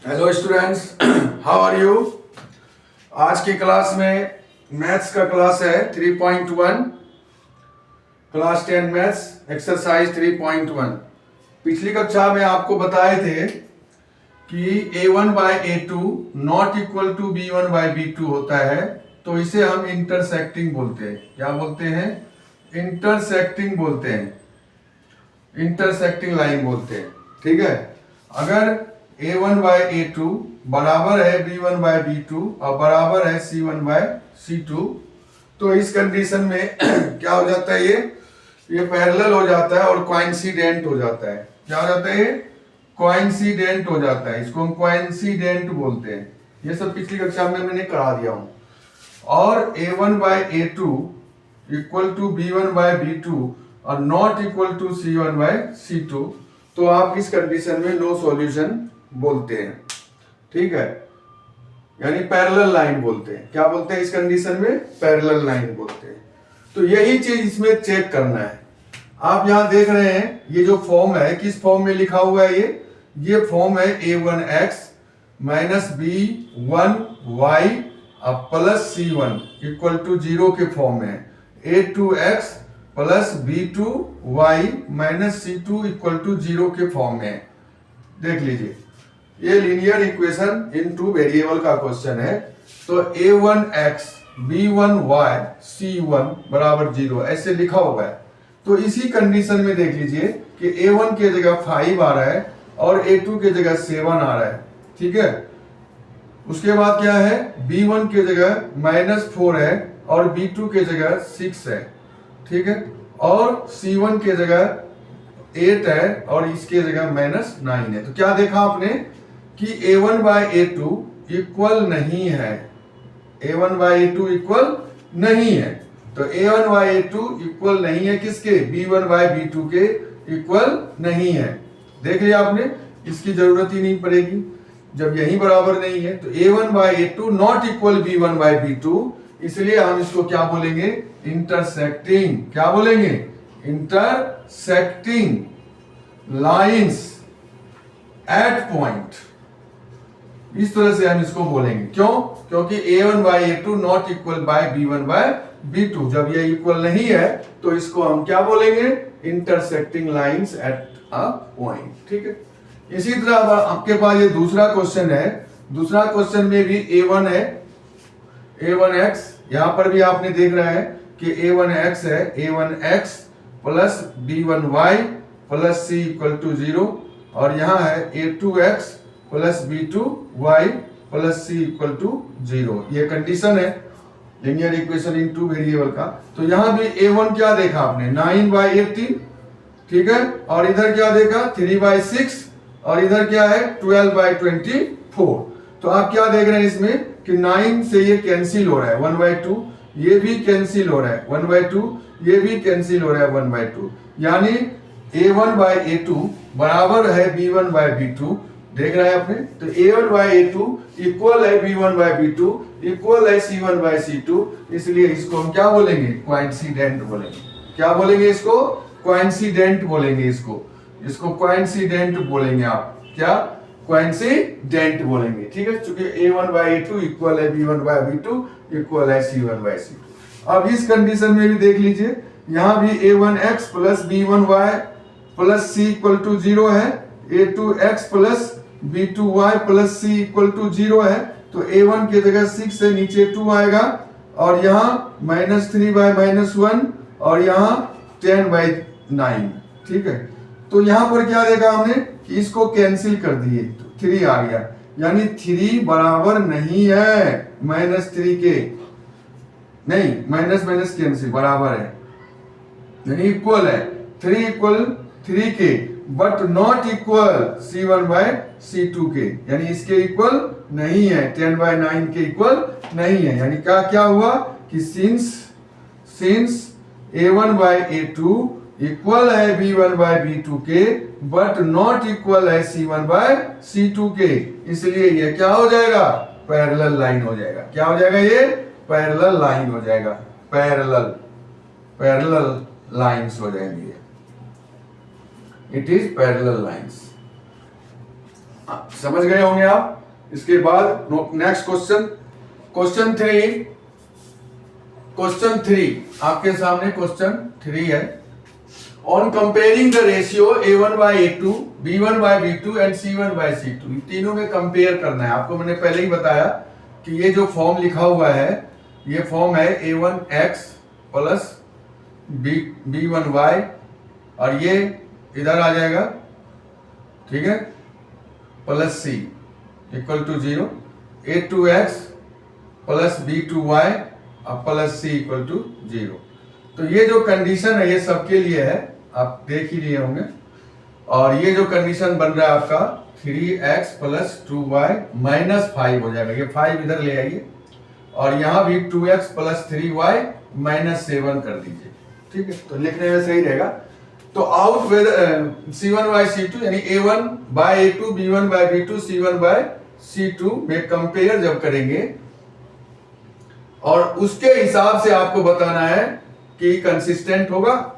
Hello students, how are you. आज की class में मैथ्स का क्लास है 3.1, क्लास 10 मैथ्स एक्सरसाइज 3.1। पिछली कक्षा में आपको बताए थे कि a1 by a2 not equal to b1 by b2 होता है, तो इसे हम इंटरसेक्टिंग बोलते हैं। क्या बोलते हैं? इंटरसेक्टिंग बोलते हैं, इंटरसेक्टिंग लाइन बोलते हैं। ठीक है, अगर a1 बाय a2 बराबर है b1 बाय b2 और बराबर है c1 बाय c2, तो इस कंडीशन में क्या हो जाता है? ये पैरेलल हो जाता है और कोइंसिडेंट हो जाता है। क्या हो जाता है? ये कोइंसिडेंट हो जाता है, इसको हम कोइंसिडेंट बोलते हैं। ये सब पिछली कक्षा में मैंने करा दिया हूं। और a1 by a2 equal to b1 by b2 और not equal to c1 bye c2, तो आप इस कंडीशन में नो सॉल्यूशन बोलते हैं। ठीक है, यानी पैरेलल लाइन बोलते हैं। क्या बोलते हैं इस कंडीशन में? पैरेलल लाइन बोलते हैं। तो यही चीज इसमें चेक करना है। आप यहां देख रहे हैं ये जो फॉर्म है, किस फॉर्म में लिखा हुआ है? ये फॉर्म है a1x minus b1y plus c1 equal to 0 के फॉर्म में है। a2x plus b2y minus c2 equal to 0 के फॉर्म में है। देख लीजिए, ये linear equation in two variable का क्वेश्चन है। तो a1x b1y c1 बराबर 0 ऐसे लिखा हुआ है। तो इसी कंडीशन में देख लीजिए कि a1 के जगह 5 आ रहा है और a2 के जगह 7 आ रहा है। ठीक है, उसके बाद क्या है? b1 के जगह -4 है और b2 के जगह 6 है। ठीक है, और c1 के जगह 8 है और इसके जगह -9 है। तो क्या देखा आपने कि a1 बाय a2 इक्वल नहीं है। a1 बाय a2 इक्वल नहीं है। तो a1 बाय a2 इक्वल नहीं है किसके? b1 बाय b2 के इक्वल नहीं है। देख लिया आपने, इसकी जरूरत ही नहीं पड़ेगी जब यही बराबर नहीं है। तो a1 by a2 not equal b1 by b2, इसलिए हम इसको क्या बोलेंगे? इंटरसेक्टिंग। क्या बोलेंगे? इंटरसेक्टिंग लाइंस एट पॉइंट, इस तरह से हम इसको बोलेंगे। क्यों? क्योंकि a1 by a2 not equal by b1 by b2, जब ये इक्वल नहीं है तो इसको हम क्या बोलेंगे? Intersecting lines at a point. ठीक है, इसी तरह आपके पास ये दूसरा क्वेश्चन है। दूसरा क्वेश्चन में भी a1 है, a1x। यहां पर भी आपने देख रहा है कि a1x है, a1x plus b1y plus c equal to 0, और यहां है a2x plus b2y plus c equal to 0। ये कंडीशन है linear equation in two variable का। तो यहां भी a1 क्या देखा आपने? 9/18। ठीक है, और इधर क्या देखा? 3/6, और इधर क्या है? 12/24। तो आप क्या देख रहे हैं इसमें कि 9 से ये कैंसिल हो रहा है, 1/2, ये भी कैंसिल हो रहा है 1/2, ये भी कैंसिल हो रहा है 1/2, यानी a1 बाय a2 बराबर है b1 बाय b2। देख रहे हैं आपने? तो a1 बाय a2 इक्वल है b1 बाय b2 इक्वल है c1 बाय c2, इसलिए इसको हम क्या बोलेंगे? कोइंसिडेंट बोलेंगे। क्या बोलेंगे इसको? कोइंसिडेंट बोलेंगे। इसको कोइंसिडेंट बोलेंगे। आप क्या? कोइंसिडेंट बोलेंगे। ठीक है, चूंकि a1 बाय a2 इक्वल है b1 बाय b2 इक्वल है c1 बाय c2। अब इस कंडीशन में भी देख लीजिए, यहां भी a1x plus b1y plus c equal to 0 है, a2x plus b2y plus c equal to 0 है। तो a1 के जगह 6 से नीचे 2 आएगा, और यहाँ -3/-1 और यहाँ 10/9। ठीक है, तो यहां पर क्या देखा हमने कि इसको कैंसिल कर दिए, तो 3 आ गया, यानी 3 बराबर नहीं है -3 के। नहीं, माइनस माइनस कैंसिल बराबर है, यानी इक्वल है। 3 इक्वल 3 के, but not equal c1 bye c2 के, यानी इसके इक्वल नहीं है, 10/9 के इक्वल नहीं है। यानी क्या हुआ कि since a1 by a2 equal है b1 बाय b2 के, बट नॉट इक्वल है c1 बाय c2 के, इसलिए ये क्या हो जाएगा? पैरेलल लाइन हो जाएगा। क्या हो जाएगा? ये पैरेलल लाइन हो जाएगा। पैरेलल लाइंस हो जाएंगे। It is parallel lines. समझ गए होंगे आप। इसके बाद नेक्स्ट क्वेश्चन, क्वेश्चन थ्री आपके सामने क्वेश्चन 3 है। On comparing the ratio A1/A2, B1/B2 and C1/C2, तीनों में कंपेयर करना है आपको। मैंने पहले ही बताया कि ये जो फॉर्म लिखा हुआ है ये फॉर्म है A1x प्लस B1y, और ये इधर आ जाएगा, ठीक है, plus C equal to 0, A2x plus B2y और प्लस C इक्वल टू 0। तो ये जो कंडीशन है ये सबके लिए है, आप देख ही लिए होंगे। और ये जो कंडीशन बन रहा है आपका 3x प्लस 2y माइनस 5 हो जाएगा, ये 5 इधर ले आइए, और यहाँ भी 2x प्लस 3y माइनस 7 कर दीजिए, ठीक है, तो लिखने में सही रहेगा। तो आउट विद C1/C2 यानी A1/A2, B1/B2, C1/C2 में कंपेयर जब करेंगे, और उसके हिसाब से आपको बताना है कि कंसिस्टेंट होगा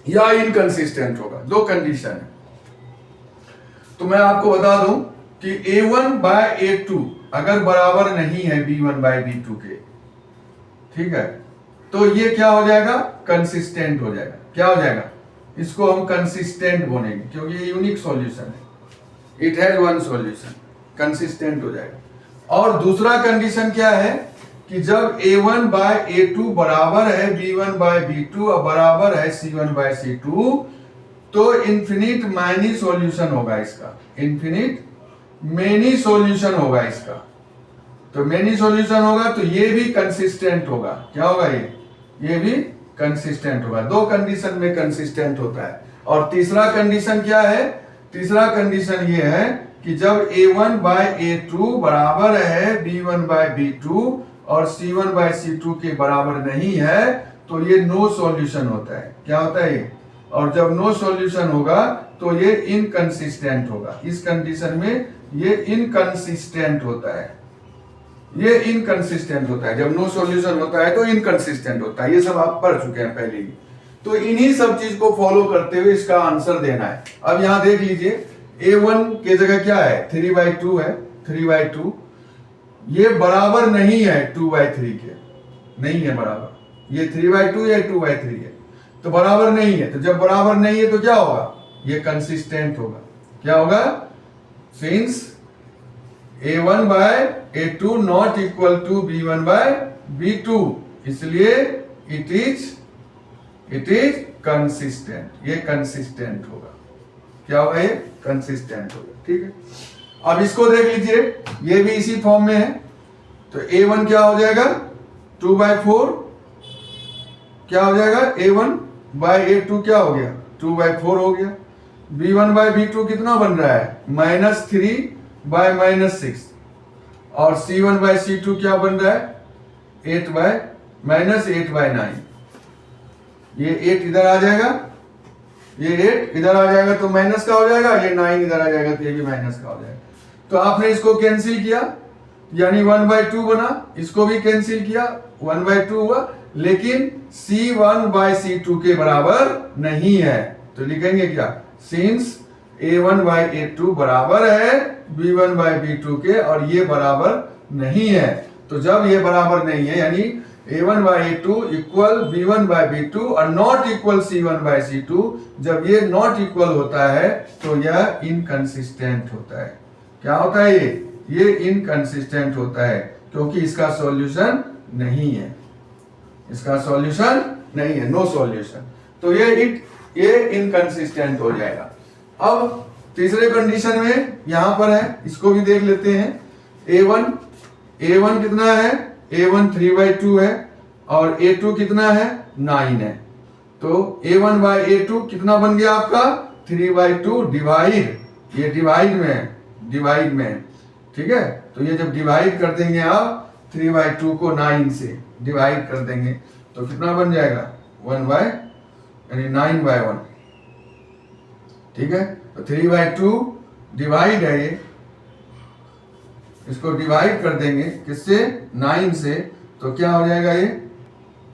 या इनकंसिस्टेंट होगा। दो कंडीशन है। तो मैं आपको बता दूं कि A1/A2 अगर बराबर नहीं है B1/B2 के, ठीक है, तो ये क्या हो जाएगा, कंसिस्टेंट हो जाएगा। क्या हो जाएगा, इसको हम कंसिस्टेंट बोलेंगे क्योंकि ये यूनिक सॉल्यूशन है, it has one solution, consistent हो जाएगा। और दूसरा कंडीशन क्या है कि जब A1/A2 बराबर है B1/B2 और बराबर है C1/C2, तो इन्फिनिट मैनी सॉल्यूशन होगा इसका, इन्फिनिट मेनी सॉल्यूशन होगा इसका। तो मेनी सॉल्यूशन होगा तो ये भी कंसिस्टेंट होगा। क्या होगा, ये भी कंसिस्टेंट होगा। दो कंडीशन में कंसिस्टेंट होता है। और तीसरा कंडीशन क्या है, तीसरा कंडीशन ये है कि जब A1/A2 बराबर है B1/B2 और C1/C2 के बराबर नहीं है, तो ये नो सॉल्यूशन होता है। क्या होता है ये, और जब नो सॉल्यूशन होगा तो ये इनकंसिस्टेंट होगा। इस कंडीशन में ये इनकंसिस्टेंट होता है, ये इनकंसिस्टेंट होता है। जब नो सॉल्यूशन होता है तो इनकंसिस्टेंट होता है। ये सब आप पढ़ चुके हैं पहले ही। तो इन्हीं सब चीज को फॉलो करते हुए इसका आंसर देना है। अब यहां देख लीजिए, A1 के जगह क्या है, 3/2 है, 3/2। ये बराबर नहीं है 2/3 के, नहीं है बराबर। ये 3/2 या 2/3 है, तो बराबर नहीं है। तो जब बराबर नहीं है तो क्या होगा, ये कंसिस्टेंट होगा। क्या होगा, since A1/A2 not equal to B1/B2, इसलिए इट इज कंसिस्टेंट। ये कंसिस्टेंट होगा। क्या होगा, ये कंसिस्टेंट होगा, ठीक है। अब इसको देख लीजिए, ये भी इसी फॉर्म में है। तो A1 क्या हो जाएगा, 2/4। क्या हो जाएगा, A1/A2 क्या हो गया, 2/4 हो गया। B1/B2 कितना बन रहा है, -3/-6। और C1/C2 क्या बन रहा है, 8/-9। ये 8 इधर आ जाएगा, ये 8 इधर आ जाएगा तो माइनस का हो जाएगा, ये 9 इधर आ जाएगा तो ये भी माइनस का हो जाएगा। तो आपने इसको कैंसिल किया, यानी 1/2 बना, इसको भी कैंसिल किया, 1/2 हुआ, लेकिन C1/C2 के बराबर नहीं है। तो लिखेंगे क्या, सिंस A1/A2 बराबर है B1/B2 के और ये बराबर नहीं है। तो जब ये बराबर नहीं है, यानी A1/A2 इक्वल B1/B2 और नॉट इक्वल C1/C2, जब ये नॉट इक्वल होता है तो यह इनकंसिस्टेंट होता है। क्या होता है, ये इनकंसिस्टेंट होता है, क्योंकि इसका सॉल्यूशन नहीं है, इसका सॉल्यूशन नहीं है, नो सॉल्यूशन। तो ये इनकंसिस्टेंट हो जाएगा। अब तीसरे कंडीशन में यहां पर है, इसको भी देख लेते हैं। A1 कितना है, A1 3/2 है और A2 कितना है, 9 है। तो A1/A2 कितना बन गया आपका, 3/2 डिवाइड, ये डिवाइड में, ठीक है। तो ये जब डिवाइड कर देंगे आप 3/2 को 9 से डिवाइड कर देंगे तो कितना बन जाएगा, 9/1, ठीक है। तो 3/2 डिवाइड है ये, इसको डिवाइड कर देंगे किससे, 9 से, तो क्या हो जाएगा ये,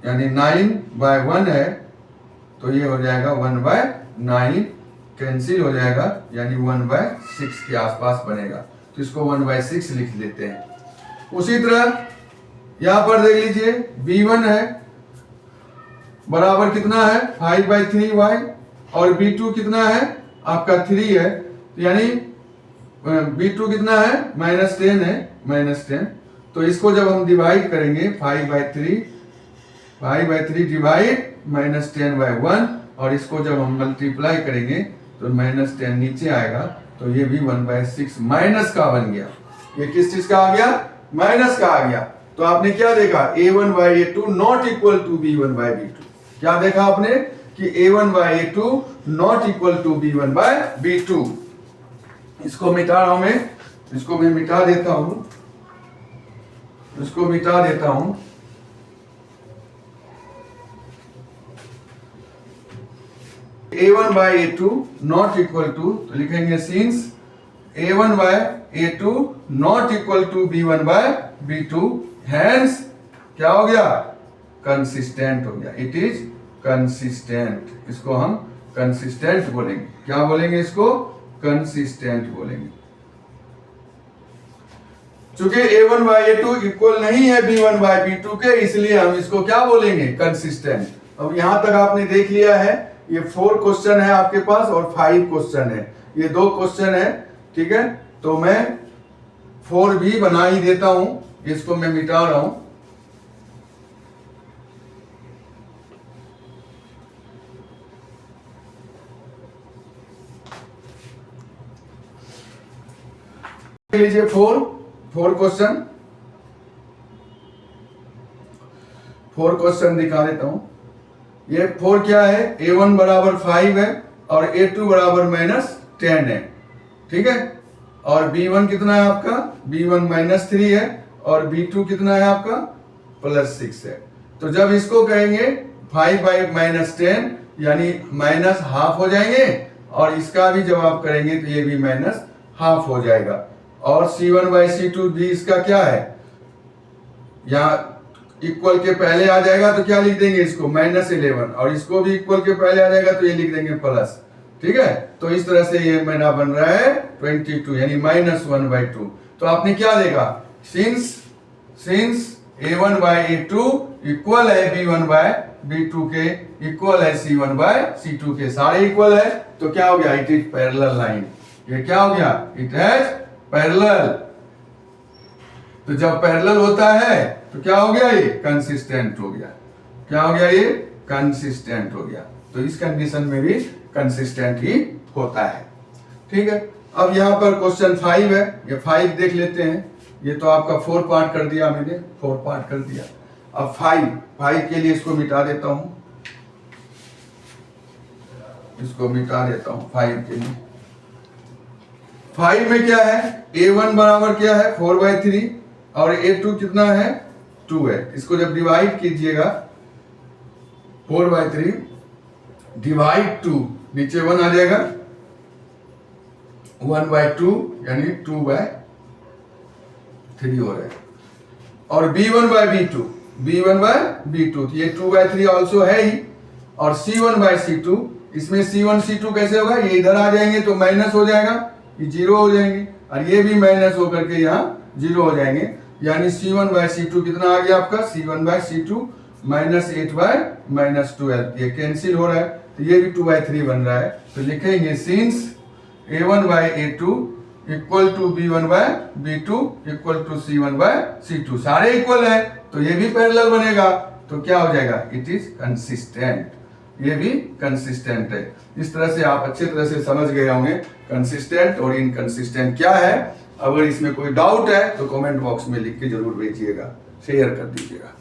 यानी 9/1 है, तो ये हो जाएगा 1/9। कैंसिल हो जाएगा, यानी 1/6 के आसपास बनेगा। तो इसको 1/6 लिख लेते हैं। उसी तरह यहां पर देख लीजिए b1 है बराबर कितना है 5/3y, और b2 कितना है आपका 3 है, यानी b2 कितना है -10 है, -10। तो इसको जब हम डिवाइड करेंगे 5/3 डिवाइड -10/1, और इसको जब हम मल्टीप्लाई करेंगे तो -10 नीचे आएगा, तो ये भी 1/6 माइनस का बन गया। ये किस चीज का आ गया, माइनस का आ गया। तो आपने क्या देखा, a1/a2 not equal to b1/b2। क्या देखा आपने कि a1/a2 not equal to b1/b2। इसको मिटा रहा हूं मैं, इसको मैं मिटा देता हूं, इसको मिटा देता हूं। a1/a2 नॉट इक्वल टू, तो लिखेंगे since a1/a2 not equal to b1/b2, hence क्या हो गया, कंसिस्टेंट हो गया। It is consistent. इसको हम कंसिस्टेंट बोलेंगे। क्या बोलेंगे इसको, कंसिस्टेंट बोलेंगे। चूंकि a1/a2 इक्वल नहीं है b1/b2 के, इसलिए हम इसको क्या बोलेंगे, कंसिस्टेंट। अब यहां तक आपने देख लिया है, ये 4 क्वेश्चन है आपके पास और 5 क्वेश्चन है, ये 2 क्वेश्चन है, ठीक है। तो मैं 4 भी बना ही देता हूं, इसको मैं मिटा रहा हूं। लीजिए 4 क्वेश्चन दिखा देता हूं। ये 4 क्या है, a1 बराबर 5 है और a2 बराबर -10 है, ठीक है। और b1 कितना है आपका, b1 -3 है, और b2 कितना है आपका +6 है। तो जब इसको कहेंगे 5/-10 यानी -½ हो जाएंगे, और इसका भी जब आप करेंगे तो ये भी -½ हो जाएगा। और c1/c2 भी इसका क्या है, यहाँ इक्वल के पहले आ जाएगा तो क्या लिख देंगे इसको -11, और इसको भी इक्वल के पहले आ जाएगा तो ये लिख देंगे प्लस, ठीक है। तो इस तरह से ये मेरा बन रहा है 22 यानी -1/2। तो आपने क्या देखा, सिंस a1/a2 इक्वल है b1/b2 के, इक्वल है c1/c2 के, सारे इक्वल है, तो क्या हो गया, इट इज पैरेलल लाइन। ये क्या हो गया, इट हैज पैरेलल। तो जब पैरेलल होता है तो क्या हो गया, ये कंसिस्टेंट हो गया। क्या हो गया, ये कंसिस्टेंट हो गया। तो इस कंडीशन में भी कंसिस्टेंट ही होता है, ठीक है। अब यहां पर क्वेश्चन 5 है, ये 5 देख लेते हैं। ये तो आपका 4 पार्ट कर दिया मैंने, 4 पार्ट कर दिया। अब 5 के लिए इसको मिटा देता हूं, इसको मिटा देता हूं 5 के लिए। 5 में क्या है, a1 बराबर क्या है 4/3, और a2 कितना है 2 है। इसको जब डिवाइड कीजिएगा 4/3 डिवाइड 2, नीचे 1 आ जाएगा, 1/2 यानी 2/3 हो रहा है। और b1/b2 तो ये 2/3 ऑल्सो है ही। और c1/c2, इसमें c1 c2 कैसे होगा, ये इधर आ जाएंगे तो माइनस हो जाएगा, ये 0 हो जाएंगे, और ये भी माइनस होकर के यहाँ 0 हो जाएंगे, यानी c1/c2 कितना आ गया आपका, c1/c2 -8/-12, ये कैंसिल हो रहा है, तो ये भी 2/3 बन रहा है। तो लिखेंगे since a1/a2 equal to b1/b2 equal to c1/c2, सारे इक्वल है तो ये भी पैरेलल बनेगा, तो क्या हो जाएगा, इट इज कंसिस्टेंट। ये भी कंसिस्टेंट है। इस तरह से आप अच्छे तरह से समझ गए होंगे कंसिस्टेंट और इनकंसिस्टेंट क्या है। अगर इसमें कोई डाउट है तो कमेंट बॉक्स में लिख के जरूर भेजिएगा, शेयर कर दीजिएगा।